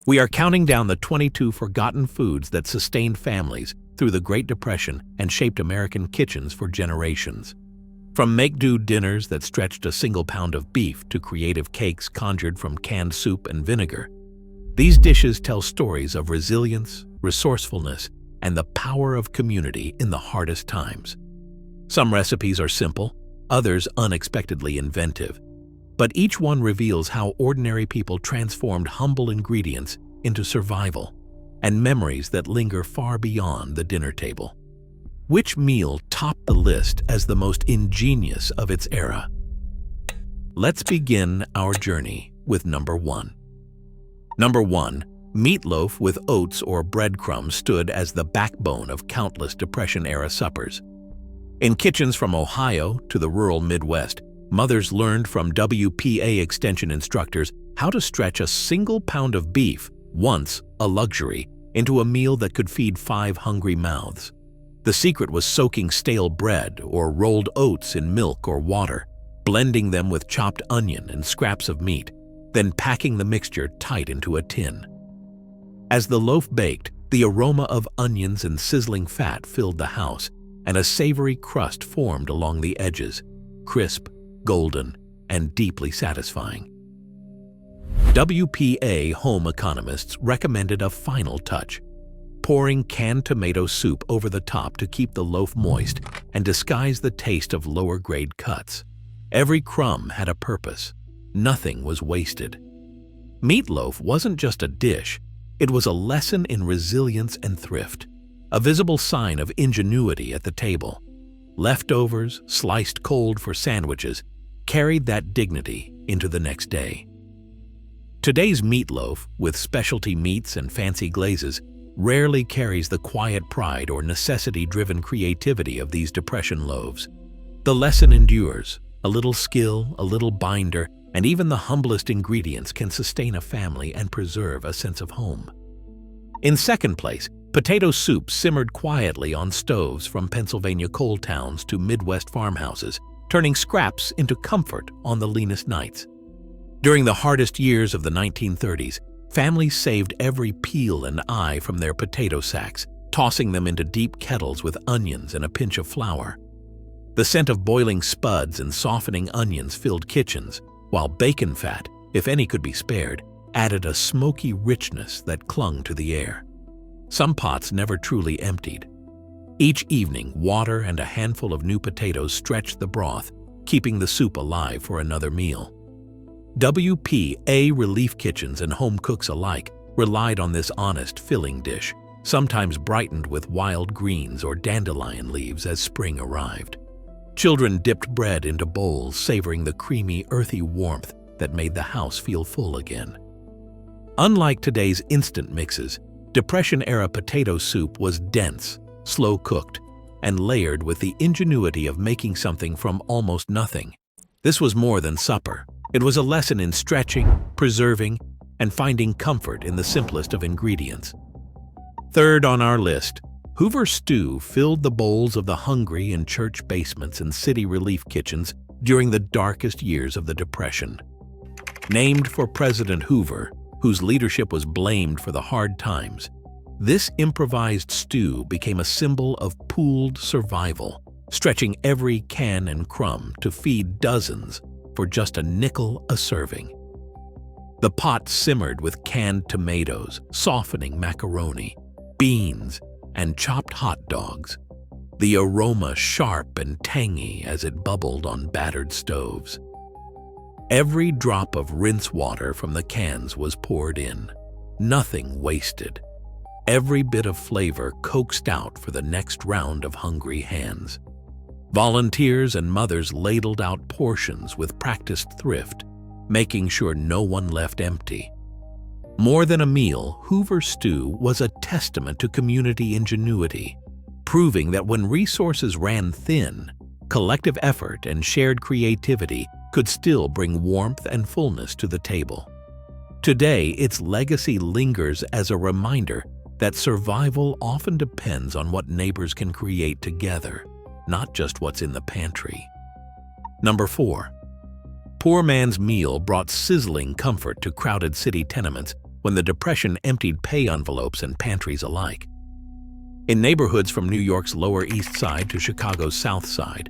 We are counting down the 22 forgotten foods that sustained families through the Great Depression and shaped American kitchens for generations. From make-do dinners that stretched a single pound of beef to creative cakes conjured from canned soup and vinegar, these dishes tell stories of resilience, resourcefulness, and the power of community in the hardest times. Some recipes are simple, others unexpectedly inventive, but each one reveals how ordinary people transformed humble ingredients into survival and memories that linger far beyond the dinner table. Which meal topped the list as the most ingenious of its era? Let's begin our journey with number 1. Number 1. Meatloaf with oats or breadcrumbs stood as the backbone of countless Depression-era suppers. In kitchens from Ohio to the rural Midwest, mothers learned from WPA extension instructors how to stretch a single pound of beef, once a luxury, into a meal that could feed 5 hungry mouths. The secret was soaking stale bread or rolled oats in milk or water, blending them with chopped onion and scraps of meat, then packing the mixture tight into a tin. As the loaf baked, the aroma of onions and sizzling fat filled the house, and a savory crust formed along the edges, crisp, golden, and deeply satisfying. WPA home economists recommended a final touch: pouring canned tomato soup over the top to keep the loaf moist and disguise the taste of lower-grade cuts. Every crumb had a purpose. Nothing was wasted. Meatloaf wasn't just a dish, it was a lesson in resilience and thrift, a visible sign of ingenuity at the table. Leftovers, sliced cold for sandwiches, carried that dignity into the next day. Today's meatloaf, with specialty meats and fancy glazes, rarely carries the quiet pride or necessity-driven creativity of these Depression loaves. The lesson endures. A little skill, a little binder, and even the humblest ingredients can sustain a family and preserve a sense of home. In second place, potato soup simmered quietly on stoves from Pennsylvania coal towns to Midwest farmhouses, turning scraps into comfort on the leanest nights. During the hardest years of the 1930s, families saved every peel and eye from their potato sacks, tossing them into deep kettles with onions and a pinch of flour. The scent of boiling spuds and softening onions filled kitchens, while bacon fat, if any could be spared, added a smoky richness that clung to the air. Some pots never truly emptied. Each evening, water and a handful of new potatoes stretched the broth, keeping the soup alive for another meal. WPA relief kitchens and home cooks alike relied on this honest, filling dish, sometimes brightened with wild greens or dandelion leaves as spring arrived. Children dipped bread into bowls, savoring the creamy, earthy warmth that made the house feel full again. Unlike today's instant mixes, Depression-era potato soup was dense, slow-cooked, and layered with the ingenuity of making something from almost nothing. This was more than supper. It was a lesson in stretching, preserving, and finding comfort in the simplest of ingredients. Third on our list, Hoover stew filled the bowls of the hungry in church basements and city relief kitchens during the darkest years of the Depression. Named for President Hoover, whose leadership was blamed for the hard times, this improvised stew became a symbol of pooled survival, stretching every can and crumb to feed dozens for just a nickel a serving. The pot simmered with canned tomatoes, softening macaroni, beans, and chopped hot dogs, the aroma sharp and tangy as it bubbled on battered stoves. Every drop of rinse water from the cans was poured in, nothing wasted. Every bit of flavor coaxed out for the next round of hungry hands. Volunteers and mothers ladled out portions with practiced thrift, making sure no one left empty. More than a meal, Hoover stew was a testament to community ingenuity, proving that when resources ran thin, collective effort and shared creativity could still bring warmth and fullness to the table. Today, its legacy lingers as a reminder that survival often depends on what neighbors can create together, not just what's in the pantry. Number 4. Poor man's meal brought sizzling comfort to crowded city tenements when the Depression emptied pay envelopes and pantries alike. In neighborhoods from New York's Lower East Side to Chicago's South Side,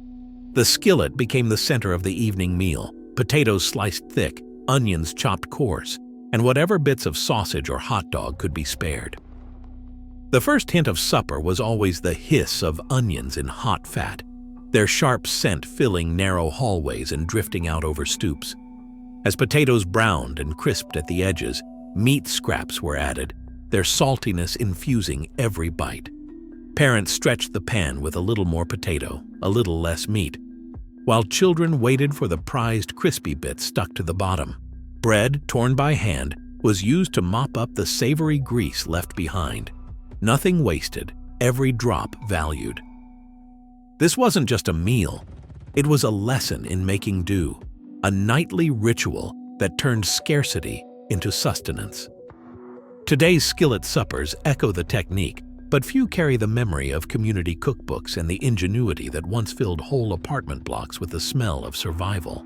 the skillet became the center of the evening meal, potatoes sliced thick, onions chopped coarse, and whatever bits of sausage or hot dog could be spared. The first hint of supper was always the hiss of onions in hot fat, their sharp scent filling narrow hallways and drifting out over stoops. As potatoes browned and crisped at the edges, meat scraps were added, their saltiness infusing every bite. Parents stretched the pan with a little more potato, a little less meat, while children waited for the prized crispy bits stuck to the bottom. Bread, torn by hand, was used to mop up the savory grease left behind. Nothing wasted, every drop valued. This wasn't just a meal, it was a lesson in making do, a nightly ritual that turned scarcity into sustenance. Today's skillet suppers echo the technique, but few carry the memory of community cookbooks and the ingenuity that once filled whole apartment blocks with the smell of survival.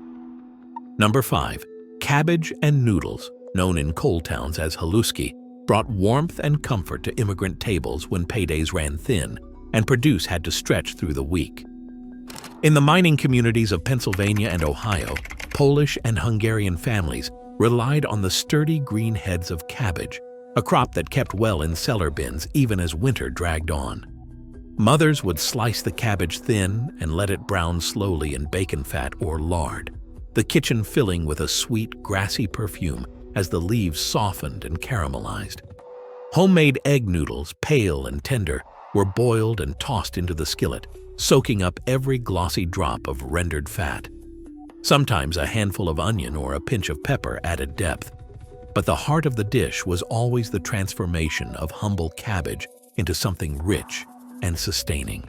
Number 5. Cabbage and noodles, known in coal towns as haluski, brought warmth and comfort to immigrant tables when paydays ran thin and produce had to stretch through the week. In the mining communities of Pennsylvania and Ohio, Polish and Hungarian families relied on the sturdy green heads of cabbage, a crop that kept well in cellar bins even as winter dragged on. Mothers would slice the cabbage thin and let it brown slowly in bacon fat or lard, the kitchen filling with a sweet, grassy perfume as the leaves softened and caramelized. Homemade egg noodles, pale and tender, were boiled and tossed into the skillet, soaking up every glossy drop of rendered fat. Sometimes a handful of onion or a pinch of pepper added depth, but the heart of the dish was always the transformation of humble cabbage into something rich and sustaining.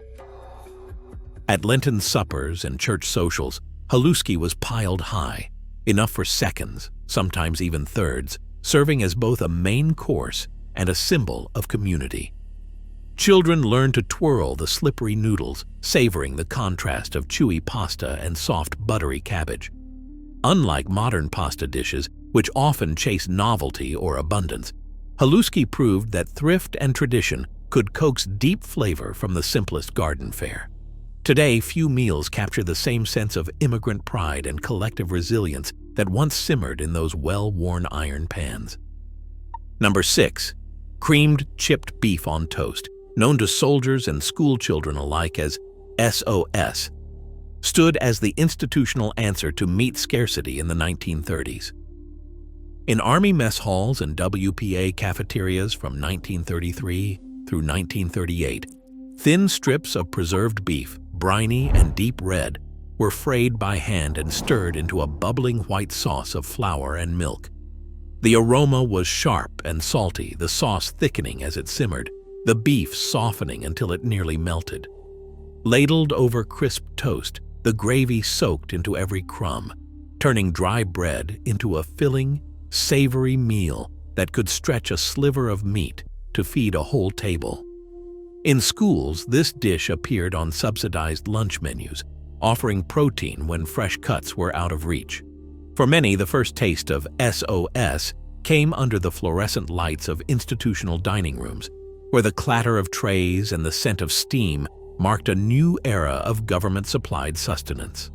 At Lenten suppers and church socials, haluski was piled high, enough for seconds, sometimes even thirds, serving as both a main course and a symbol of community. Children learned to twirl the slippery noodles, savoring the contrast of chewy pasta and soft, buttery cabbage. Unlike modern pasta dishes, which often chase novelty or abundance, haluski proved that thrift and tradition could coax deep flavor from the simplest garden fare. Today, few meals capture the same sense of immigrant pride and collective resilience that once simmered in those well-worn iron pans. Number 6. Creamed chipped beef on toast, known to soldiers and school children alike as SOS, stood as the institutional answer to meat scarcity in the 1930s. In Army mess halls and WPA cafeterias from 1933 through 1938, thin strips of preserved beef, briny and deep red, were frayed by hand and stirred into a bubbling white sauce of flour and milk. The aroma was sharp and salty, the sauce thickening as it simmered, the beef softening until it nearly melted. Ladled over crisp toast, the gravy soaked into every crumb, turning dry bread into a filling, savory meal that could stretch a sliver of meat to feed a whole table. In schools, this dish appeared on subsidized lunch menus, offering protein when fresh cuts were out of reach. For many, the first taste of SOS came under the fluorescent lights of institutional dining rooms, where the clatter of trays and the scent of steam marked a new era of government-supplied sustenance.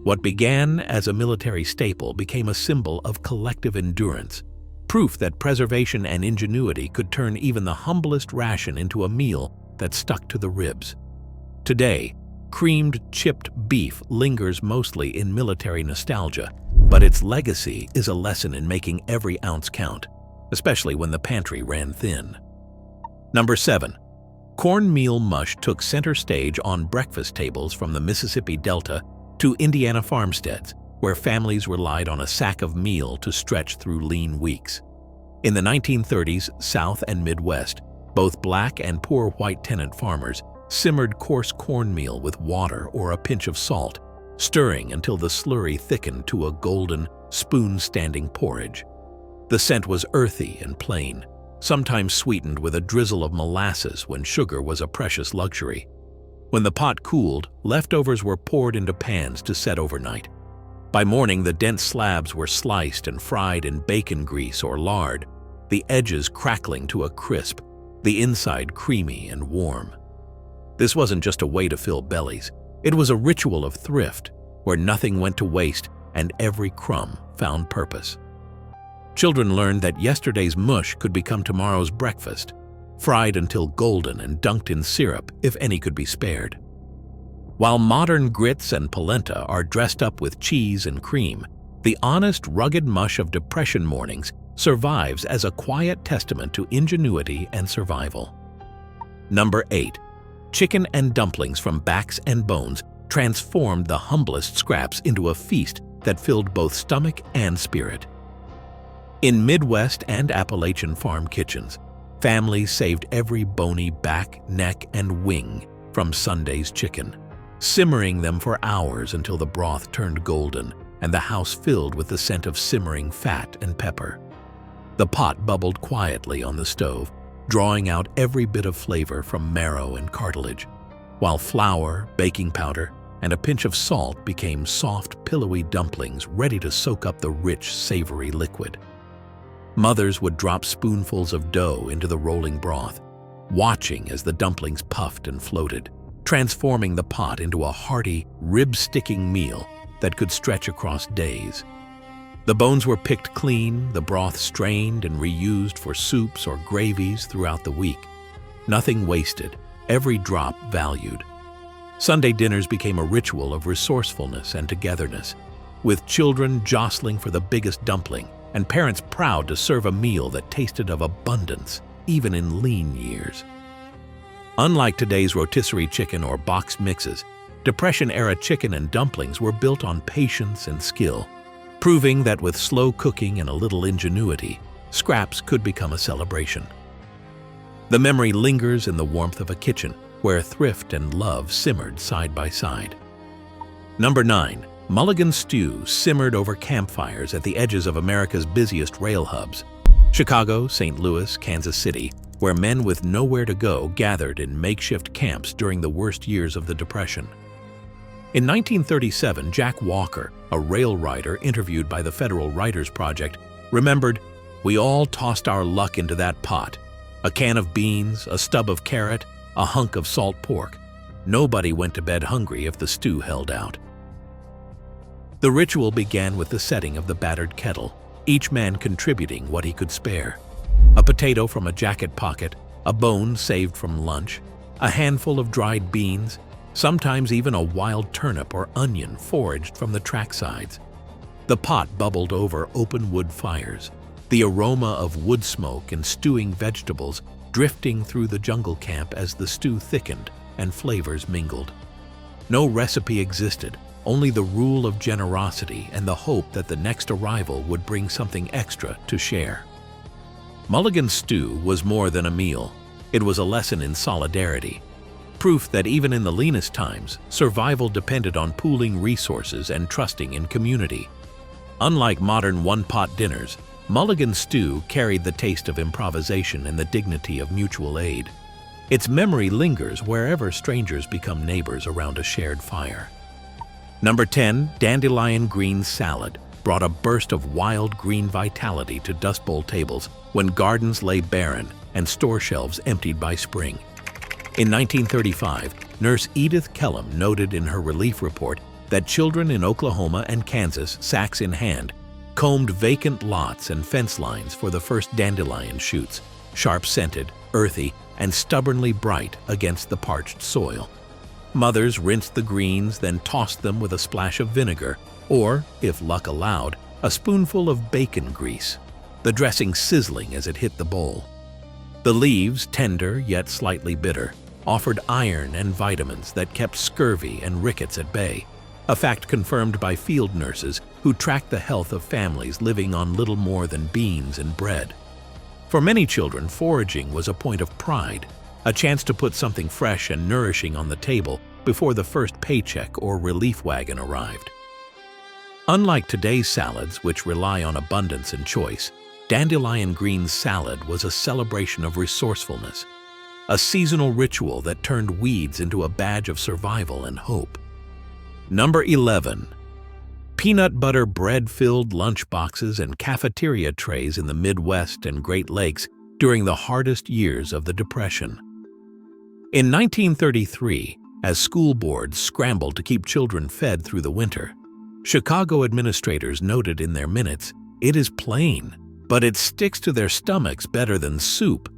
What began as a military staple became a symbol of collective endurance, proof that preservation and ingenuity could turn even the humblest ration into a meal that stuck to the ribs. Today, creamed chipped beef lingers mostly in military nostalgia, but its legacy is a lesson in making every ounce count, especially when the pantry ran thin. Number 7. Cornmeal mush took center stage on breakfast tables from the Mississippi Delta to Indiana farmsteads, where families relied on a sack of meal to stretch through lean weeks. In the 1930s, South and Midwest, both black and poor white tenant farmers simmered coarse cornmeal with water or a pinch of salt, stirring until the slurry thickened to a golden, spoon-standing porridge. The scent was earthy and plain, sometimes sweetened with a drizzle of molasses when sugar was a precious luxury. When the pot cooled, leftovers were poured into pans to set overnight. By morning, the dense slabs were sliced and fried in bacon grease or lard, the edges crackling to a crisp, the inside creamy and warm. This wasn't just a way to fill bellies. It was a ritual of thrift, where nothing went to waste and every crumb found purpose. Children learned that yesterday's mush could become tomorrow's breakfast, fried until golden and dunked in syrup if any could be spared. While modern grits and polenta are dressed up with cheese and cream, the honest, rugged mush of Depression mornings survives as a quiet testament to ingenuity and survival. Number 8. Chicken and dumplings from backs and bones transformed the humblest scraps into a feast that filled both stomach and spirit. In Midwest and Appalachian farm kitchens, families saved every bony back, neck, and wing from Sunday's chicken, simmering them for hours until the broth turned golden and the house filled with the scent of simmering fat and pepper. The pot bubbled quietly on the stove, drawing out every bit of flavor from marrow and cartilage, while flour, baking powder, and a pinch of salt became soft, pillowy dumplings ready to soak up the rich, savory liquid. Mothers would drop spoonfuls of dough into the rolling broth, watching as the dumplings puffed and floated, transforming the pot into a hearty, rib-sticking meal that could stretch across days. The bones were picked clean, the broth strained and reused for soups or gravies throughout the week. Nothing wasted, every drop valued. Sunday dinners became a ritual of resourcefulness and togetherness, with children jostling for the biggest dumpling and parents proud to serve a meal that tasted of abundance, even in lean years. Unlike today's rotisserie chicken or boxed mixes, Depression-era chicken and dumplings were built on patience and skill, proving that with slow cooking and a little ingenuity, scraps could become a celebration. The memory lingers in the warmth of a kitchen where thrift and love simmered side by side. Number 9. Mulligan stew simmered over campfires at the edges of America's busiest rail hubs, Chicago, St. Louis, Kansas City, where men with nowhere to go gathered in makeshift camps during the worst years of the Depression. In 1937, Jack Walker, a rail rider interviewed by the Federal Writers Project, remembered, "We all tossed our luck into that pot. A can of beans, a stub of carrot, a hunk of salt pork. Nobody went to bed hungry if the stew held out." The ritual began with the setting of the battered kettle, each man contributing what he could spare. A potato from a jacket pocket, a bone saved from lunch, a handful of dried beans, sometimes even a wild turnip or onion foraged from the track sides. The pot bubbled over open wood fires, the aroma of wood smoke and stewing vegetables drifting through the jungle camp as the stew thickened and flavors mingled. No recipe existed, only the rule of generosity and the hope that the next arrival would bring something extra to share. Mulligan stew was more than a meal. It was a lesson in solidarity, proof that even in the leanest times, survival depended on pooling resources and trusting in community. Unlike modern one-pot dinners, Mulligan stew carried the taste of improvisation and the dignity of mutual aid. Its memory lingers wherever strangers become neighbors around a shared fire. Number 10. Dandelion green salad brought a burst of wild green vitality to Dust Bowl tables when gardens lay barren and store shelves emptied by spring. In 1935, Nurse Edith Kellum noted in her relief report that children in Oklahoma and Kansas, sacks in hand, combed vacant lots and fence lines for the first dandelion shoots, sharp-scented, earthy, and stubbornly bright against the parched soil. Mothers rinsed the greens, then tossed them with a splash of vinegar, or, if luck allowed, a spoonful of bacon grease, the dressing sizzling as it hit the bowl. The leaves, tender yet slightly bitter, offered iron and vitamins that kept scurvy and rickets at bay, a fact confirmed by field nurses who tracked the health of families living on little more than beans and bread. For many children, foraging was a point of pride, a chance to put something fresh and nourishing on the table before the first paycheck or relief wagon arrived. Unlike today's salads, which rely on abundance and choice, dandelion green salad was a celebration of resourcefulness, a seasonal ritual that turned weeds into a badge of survival and hope. Number 11. Peanut butter bread-filled lunchboxes and cafeteria trays in the Midwest and Great Lakes during the hardest years of the Depression. In 1933, as school boards scrambled to keep children fed through the winter, Chicago administrators noted in their minutes, "It is plain, but it sticks to their stomachs better than soup,"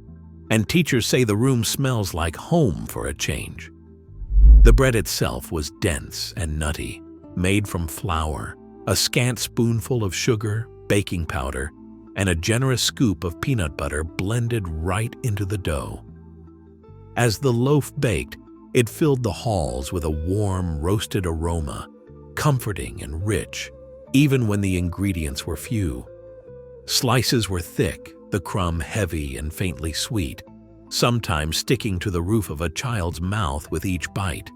and teachers say the room smells like home for a change. The bread itself was dense and nutty, made from flour, a scant spoonful of sugar, baking powder, and a generous scoop of peanut butter blended right into the dough. As the loaf baked, it filled the halls with a warm, roasted aroma, comforting and rich, even when the ingredients were few. Slices were thick, the crumb heavy and faintly sweet, sometimes sticking to the roof of a child's mouth with each bite.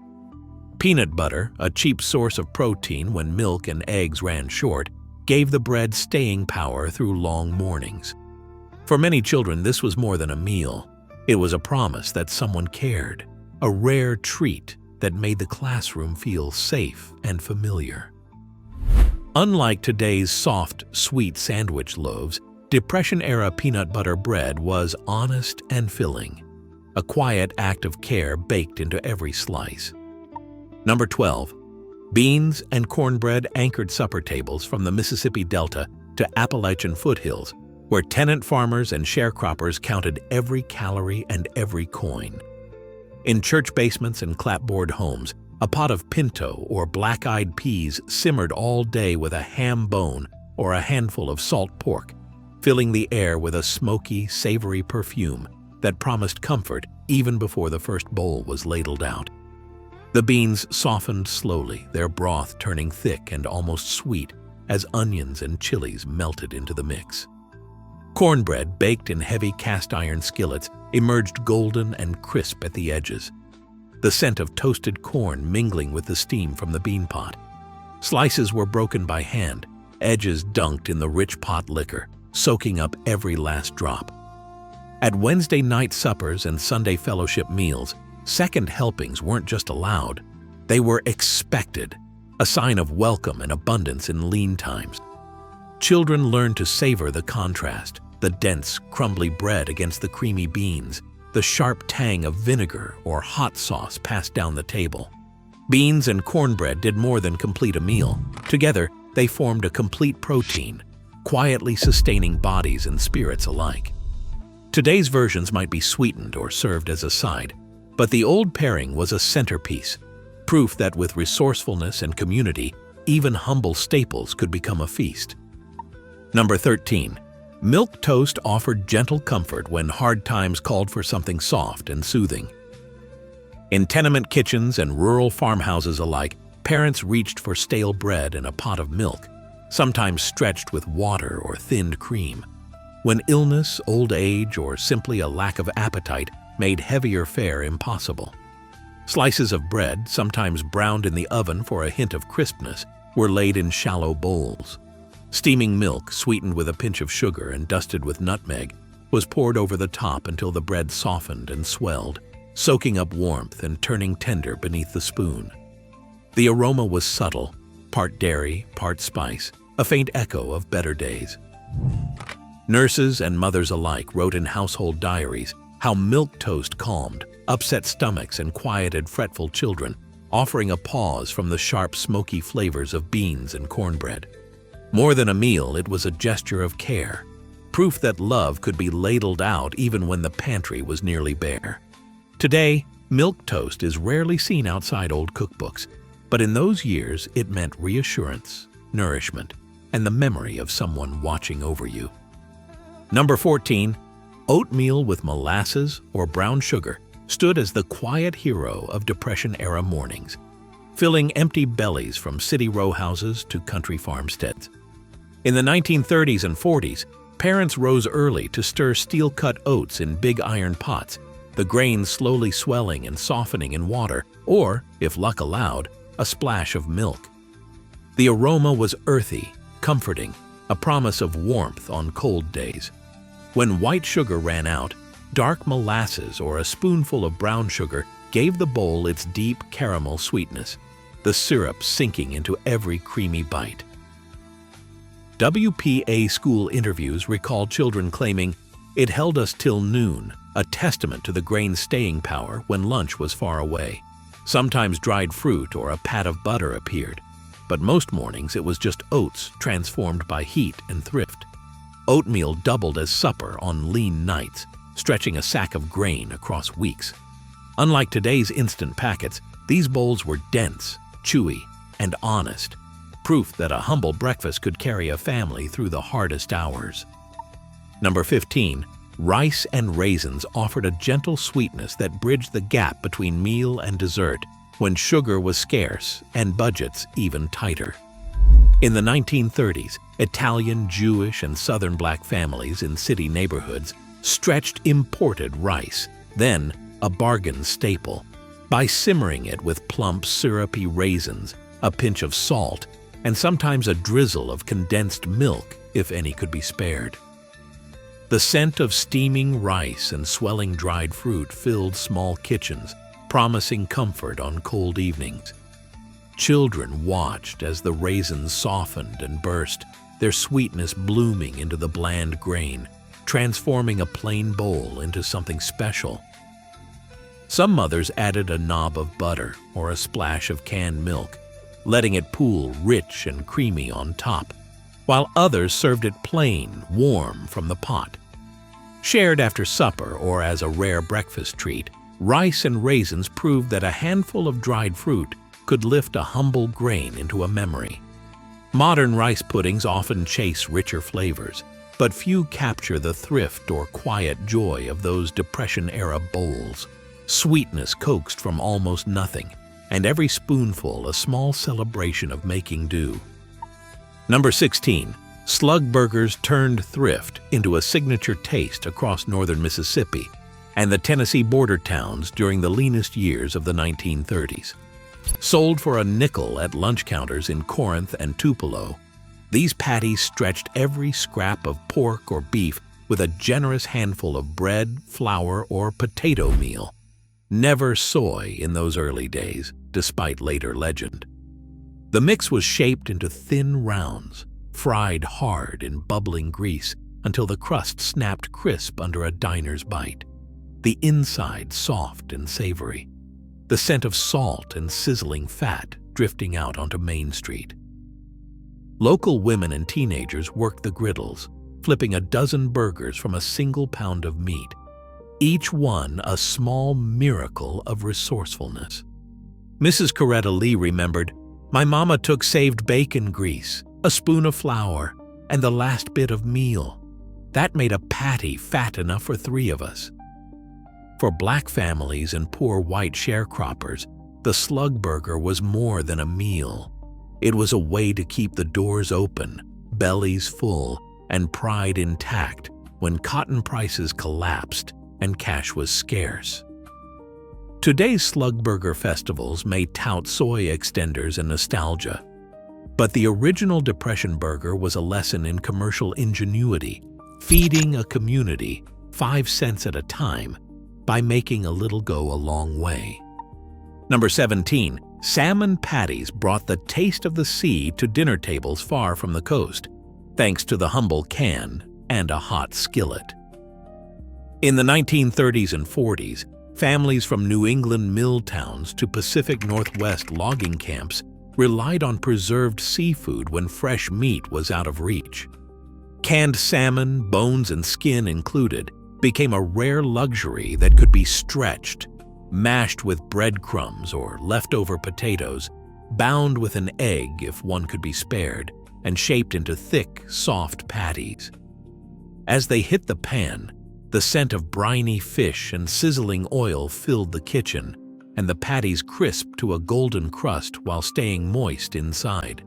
Peanut butter, a cheap source of protein when milk and eggs ran short, gave the bread staying power through long mornings. For many children, this was more than a meal. It was a promise that someone cared, a rare treat that made the classroom feel safe and familiar. Unlike today's soft, sweet sandwich loaves, Depression-era peanut butter bread was honest and filling, a quiet act of care baked into every slice. Number 12. Beans and cornbread anchored supper tables from the Mississippi Delta to Appalachian foothills, where tenant farmers and sharecroppers counted every calorie and every coin. In church basements and clapboard homes, a pot of pinto or black-eyed peas simmered all day with a ham bone or a handful of salt pork, filling the air with a smoky, savory perfume that promised comfort even before the first bowl was ladled out. The beans softened slowly, their broth turning thick and almost sweet as onions and chilies melted into the mix. Cornbread, baked in heavy cast-iron skillets, emerged golden and crisp at the edges, the scent of toasted corn mingling with the steam from the bean pot. Slices were broken by hand, edges dunked in the rich pot liquor, soaking up every last drop. At Wednesday night suppers and Sunday fellowship meals, second helpings weren't just allowed, they were expected, a sign of welcome and abundance in lean times. Children learned to savor the contrast, the dense, crumbly bread against the creamy beans, the sharp tang of vinegar or hot sauce passed down the table. Beans and cornbread did more than complete a meal. Together, they formed a complete protein, quietly sustaining bodies and spirits alike. Today's versions might be sweetened or served as a side, but the old pairing was a centerpiece, proof that with resourcefulness and community, even humble staples could become a feast. Number 13. Milk toast offered gentle comfort when hard times called for something soft and soothing. In tenement kitchens and rural farmhouses alike, parents reached for stale bread and a pot of milk, sometimes stretched with water or thinned cream. When illness, old age, or simply a lack of appetite made heavier fare impossible. Slices of bread, sometimes browned in the oven for a hint of crispness, were laid in shallow bowls. Steaming milk, sweetened with a pinch of sugar and dusted with nutmeg, was poured over the top until the bread softened and swelled, soaking up warmth and turning tender beneath the spoon. The aroma was subtle, part dairy, part spice, a faint echo of better days. Nurses and mothers alike wrote in household diaries how milk toast calmed, upset stomachs and quieted fretful children, offering a pause from the sharp, smoky flavors of beans and cornbread. More than a meal, it was a gesture of care, proof that love could be ladled out even when the pantry was nearly bare. Today, milk toast is rarely seen outside old cookbooks, but in those years it meant reassurance, nourishment, and the memory of someone watching over you. Number 14. Oatmeal with molasses or brown sugar stood as the quiet hero of Depression-era mornings, filling empty bellies from city row houses to country farmsteads. In the 1930s and 40s, parents rose early to stir steel-cut oats in big iron pots, the grains slowly swelling and softening in water, or, if luck allowed, a splash of milk. The aroma was earthy, comforting, a promise of warmth on cold days. When white sugar ran out, dark molasses or a spoonful of brown sugar gave the bowl its deep caramel sweetness, the syrup sinking into every creamy bite. WPA school interviews recall children claiming, "It held us till noon," a testament to the grain's staying power when lunch was far away. Sometimes dried fruit or a pat of butter appeared, but most mornings it was just oats transformed by heat and thrift. Oatmeal doubled as supper on lean nights, stretching a sack of grain across weeks. Unlike today's instant packets, these bowls were dense, chewy, and honest, proof that a humble breakfast could carry a family through the hardest hours. Number 15. Rice and raisins offered a gentle sweetness that bridged the gap between meal and dessert when sugar was scarce and budgets even tighter. In the 1930s, Italian, Jewish, and Southern black families in city neighborhoods stretched imported rice, then a bargain staple. By simmering it with plump, syrupy raisins, a pinch of salt, and sometimes a drizzle of condensed milk, if any could be spared. The scent of steaming rice and swelling dried fruit filled small kitchens, promising comfort on cold evenings. Children watched as the raisins softened and burst, their sweetness blooming into the bland grain, transforming a plain bowl into something special. Some mothers added a knob of butter or a splash of canned milk, letting it pool rich and creamy on top, while others served it plain, warm from the pot. Shared after supper or as a rare breakfast treat, rice and raisins proved that a handful of dried fruit could lift a humble grain into a memory. Modern rice puddings often chase richer flavors, but few capture the thrift or quiet joy of those Depression-era bowls. Sweetness coaxed from almost nothing, and every spoonful a small celebration of making do. Number 16. Slug burgers turned thrift into a signature taste across northern Mississippi and the Tennessee border towns during the leanest years of the 1930s. Sold for a nickel at lunch counters in Corinth and Tupelo, these patties stretched every scrap of pork or beef with a generous handful of bread, flour, or potato meal. Never soy in those early days, despite later legend. The mix was shaped into thin rounds, fried hard in bubbling grease until the crust snapped crisp under a diner's bite. The inside soft and savory, the scent of salt and sizzling fat drifting out onto Main Street. Local women and teenagers worked the griddles, flipping a dozen burgers from a single pound of meat, each one a small miracle of resourcefulness. Mrs. Coretta Lee remembered, "My mama took saved bacon grease, a spoon of flour, and the last bit of meal. That made a patty fat enough for 3 of us." For black families and poor white sharecroppers, the slug burger was more than a meal. It was a way to keep the doors open, bellies full, and pride intact when cotton prices collapsed and cash was scarce. Today's slug burger festivals may tout soy extenders and nostalgia, but the original Depression burger was a lesson in commercial ingenuity, feeding a community 5 cents at a time by making a little go a long way. Number 17. Salmon patties brought the taste of the sea to dinner tables far from the coast, thanks to the humble can and a hot skillet. In the 1930s and 40s, families from New England mill towns to Pacific Northwest logging camps relied on preserved seafood when fresh meat was out of reach. Canned salmon, bones and skin included, became a rare luxury that could be stretched, mashed with breadcrumbs or leftover potatoes, bound with an egg if one could be spared, and shaped into thick, soft patties. As they hit the pan, the scent of briny fish and sizzling oil filled the kitchen, and the patties crisped to a golden crust while staying moist inside.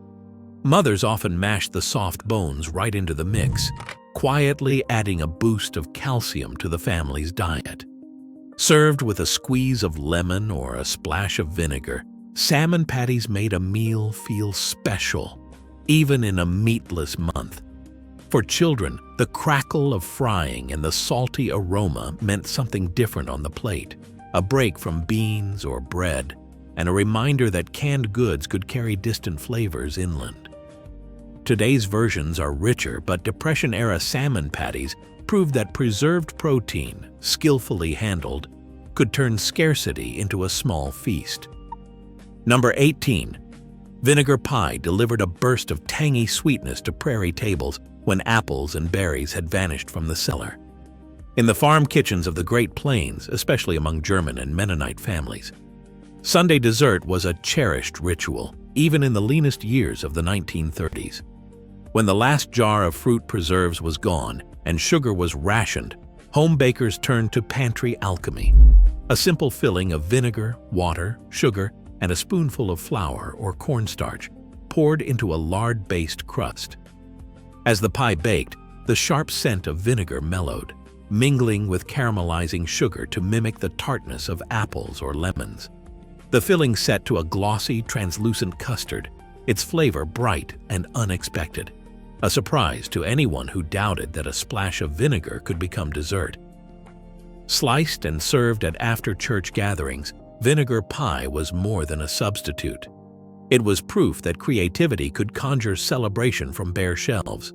Mothers often mashed the soft bones right into the mix, quietly adding a boost of calcium to the family's diet. Served with a squeeze of lemon or a splash of vinegar, salmon patties made a meal feel special, even in a meatless month. For children, the crackle of frying and the salty aroma meant something different on the plate, a break from beans or bread, and a reminder that canned goods could carry distant flavors inland. Today's versions are richer, but Depression-era salmon patties proved that preserved protein, skillfully handled, could turn scarcity into a small feast. Number 18. Vinegar pie delivered a burst of tangy sweetness to prairie tables when apples and berries had vanished from the cellar. In the farm kitchens of the Great Plains, especially among German and Mennonite families, Sunday dessert was a cherished ritual, even in the leanest years of the 1930s. When the last jar of fruit preserves was gone and sugar was rationed, home bakers turned to pantry alchemy, a simple filling of vinegar, water, sugar, and a spoonful of flour or cornstarch poured into a lard-based crust. As the pie baked, the sharp scent of vinegar mellowed, mingling with caramelizing sugar to mimic the tartness of apples or lemons. The filling set to a glossy, translucent custard, its flavor bright and unexpected, a surprise to anyone who doubted that a splash of vinegar could become dessert. Sliced and served at after-church gatherings, vinegar pie was more than a substitute. It was proof that creativity could conjure celebration from bare shelves.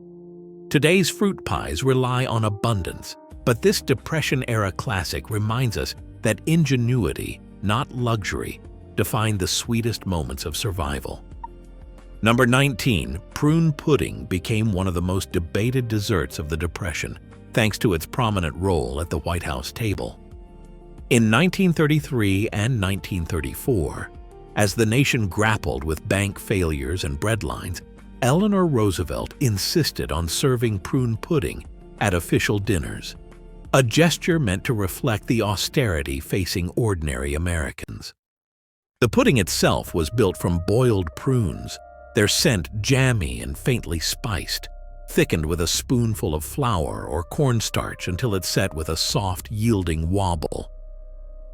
Today's fruit pies rely on abundance, but this Depression-era classic reminds us that ingenuity, not luxury, defined the sweetest moments of survival. Number 19. Prune pudding became one of the most debated desserts of the Depression, thanks to its prominent role at the White House table. In 1933 and 1934, as the nation grappled with bank failures and breadlines, Eleanor Roosevelt insisted on serving prune pudding at official dinners, a gesture meant to reflect the austerity facing ordinary Americans. The pudding itself was built from boiled prunes, their scent jammy and faintly spiced, thickened with a spoonful of flour or cornstarch until it set with a soft, yielding wobble.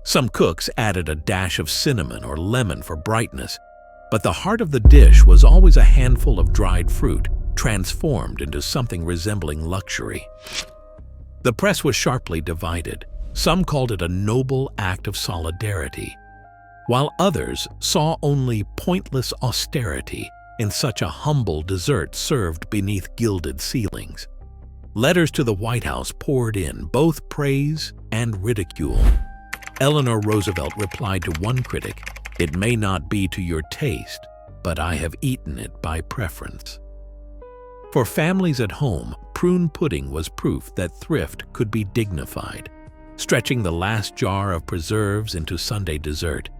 Some cooks added a dash of cinnamon or lemon for brightness, but the heart of the dish was always a handful of dried fruit, transformed into something resembling luxury. The press was sharply divided. Some called it a noble act of solidarity, while others saw only pointless austerity in such a humble dessert served beneath gilded ceilings. Letters to the White House poured in both praise and ridicule. Eleanor Roosevelt replied to one critic, "It may not be to your taste, but I have eaten it by preference." For families at home, prune pudding was proof that thrift could be dignified, stretching the last jar of preserves into Sunday dessert,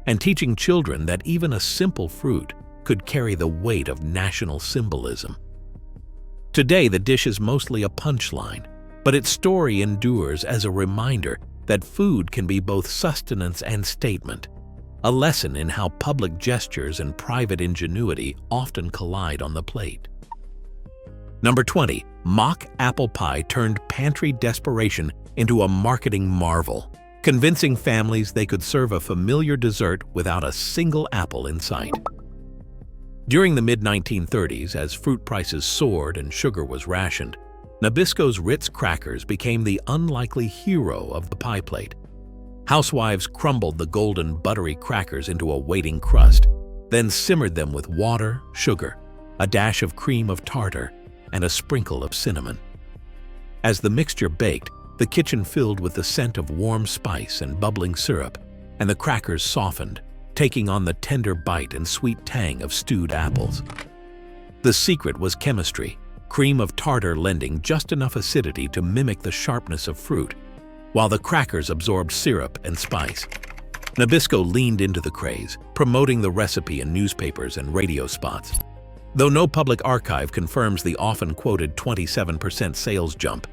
and teaching children that even a simple fruit could carry the weight of national symbolism. Today, the dish is mostly a punchline, but its story endures as a reminder that food can be both sustenance and statement, a lesson in how public gestures and private ingenuity often collide on the plate. Number 20. Mock apple pie turned pantry desperation into a marketing marvel, convincing families they could serve a familiar dessert without a single apple in sight. During the mid-1930s, as fruit prices soared and sugar was rationed, Nabisco's Ritz crackers became the unlikely hero of the pie plate. Housewives crumbled the golden, buttery crackers into a waiting crust, then simmered them with water, sugar, a dash of cream of tartar, and a sprinkle of cinnamon. As the mixture baked, the kitchen filled with the scent of warm spice and bubbling syrup, and the crackers softened, taking on the tender bite and sweet tang of stewed apples. The secret was chemistry, cream of tartar lending just enough acidity to mimic the sharpness of fruit, while the crackers absorbed syrup and spice. Nabisco leaned into the craze, promoting the recipe in newspapers and radio spots. Though no public archive confirms the often-quoted 27% sales jump,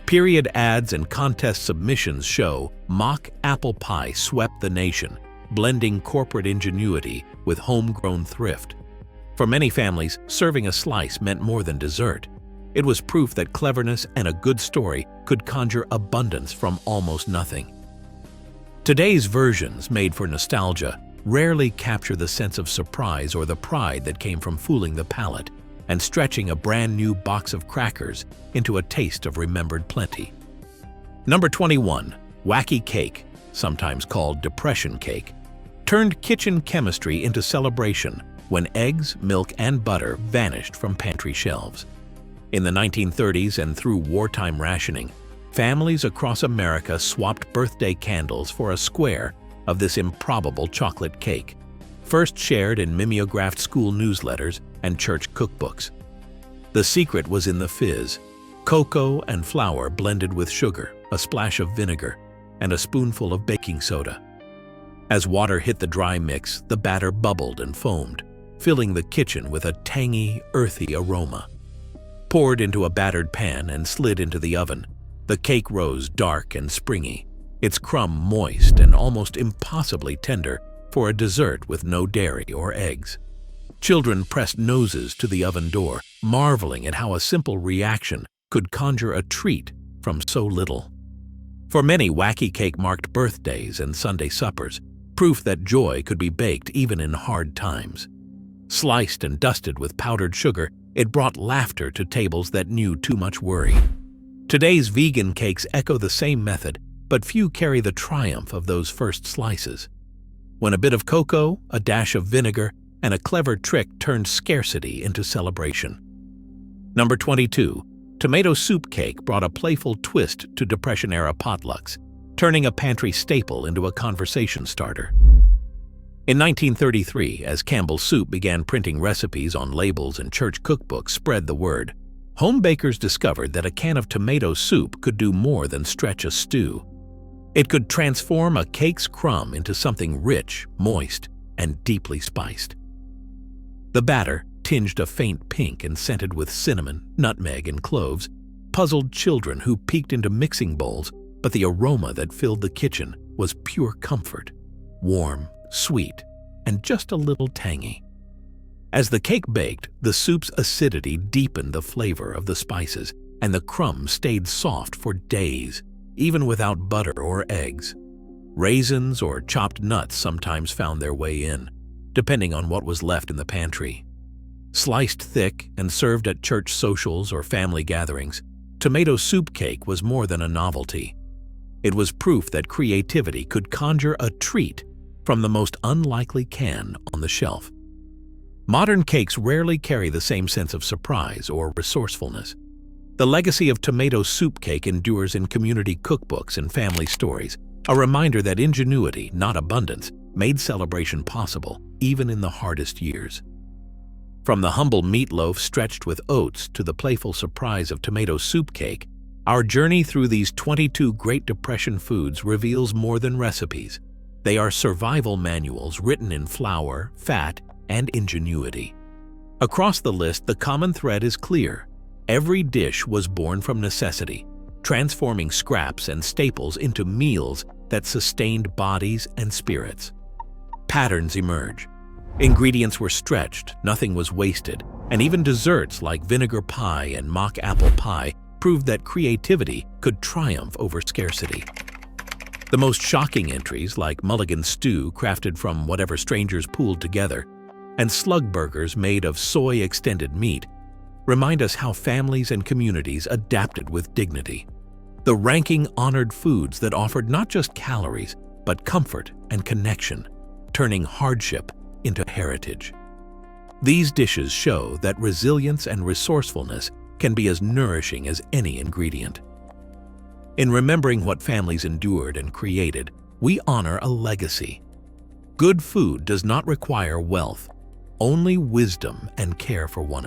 period ads and contest submissions show mock apple pie swept the nation, blending corporate ingenuity with homegrown thrift. For many families, serving a slice meant more than dessert. It was proof that cleverness and a good story could conjure abundance from almost nothing. Today's versions, made for nostalgia, rarely capture the sense of surprise or the pride that came from fooling the palate and stretching a brand new box of crackers into a taste of remembered plenty. Number 21. Wacky cake, sometimes called depression cake, turned kitchen chemistry into celebration when eggs, milk, and butter vanished from pantry shelves. In the 1930s and through wartime rationing, families across America swapped birthday candles for a square of this improbable chocolate cake, first shared in mimeographed school newsletters and church cookbooks. The secret was in the fizz: cocoa and flour blended with sugar, a splash of vinegar, and a spoonful of baking soda. As water hit the dry mix, the batter bubbled and foamed, filling the kitchen with a tangy, earthy aroma. Poured into a battered pan and slid into the oven, the cake rose dark and springy, its crumb moist and almost impossibly tender for a dessert with no dairy or eggs. Children pressed noses to the oven door, marveling at how a simple reaction could conjure a treat from so little. For many, wacky cake marked birthdays and Sunday suppers, proof that joy could be baked even in hard times. Sliced and dusted with powdered sugar, it brought laughter to tables that knew too much worry. Today's vegan cakes echo the same method, but few carry the triumph of those first slices. When a bit of cocoa, a dash of vinegar, and a clever trick turned scarcity into celebration. Number 22. Tomato soup cake brought a playful twist to Depression-era potlucks, turning a pantry staple into a conversation starter. In 1933, as Campbell's Soup began printing recipes on labels and church cookbooks spread the word, home bakers discovered that a can of tomato soup could do more than stretch a stew. It could transform a cake's crumb into something rich, moist, and deeply spiced. The batter, tinged a faint pink and scented with cinnamon, nutmeg, and cloves, puzzled children who peeked into mixing bowls, but the aroma that filled the kitchen was pure comfort, warm, sweet, and just a little tangy. As the cake baked, the soup's acidity deepened the flavor of the spices, and the crumbs stayed soft for days, even without butter or eggs. Raisins or chopped nuts sometimes found their way in, depending on what was left in the pantry. Sliced thick and served at church socials or family gatherings, tomato soup cake was more than a novelty. It was proof that creativity could conjure a treat from the most unlikely can on the shelf. Modern cakes rarely carry the same sense of surprise or resourcefulness. The legacy of tomato soup cake endures in community cookbooks and family stories, a reminder that ingenuity, not abundance, made celebration possible, even in the hardest years. From the humble meatloaf stretched with oats to the playful surprise of tomato soup cake, our journey through these 22 Great Depression foods reveals more than recipes. They are survival manuals written in flour, fat, and ingenuity. Across the list, the common thread is clear. Every dish was born from necessity, transforming scraps and staples into meals that sustained bodies and spirits. Patterns emerge. Ingredients were stretched, nothing was wasted, and even desserts like vinegar pie and mock apple pie proved that creativity could triumph over scarcity. The most shocking entries, like mulligan stew crafted from whatever strangers pooled together, and slug burgers made of soy-extended meat, remind us how families and communities adapted with dignity. The ranking honored foods that offered not just calories, but comfort and connection, turning hardship into heritage. These dishes show that resilience and resourcefulness can be as nourishing as any ingredient. In remembering what families endured and created, we honor a legacy. Good food does not require wealth, only wisdom and care for one another.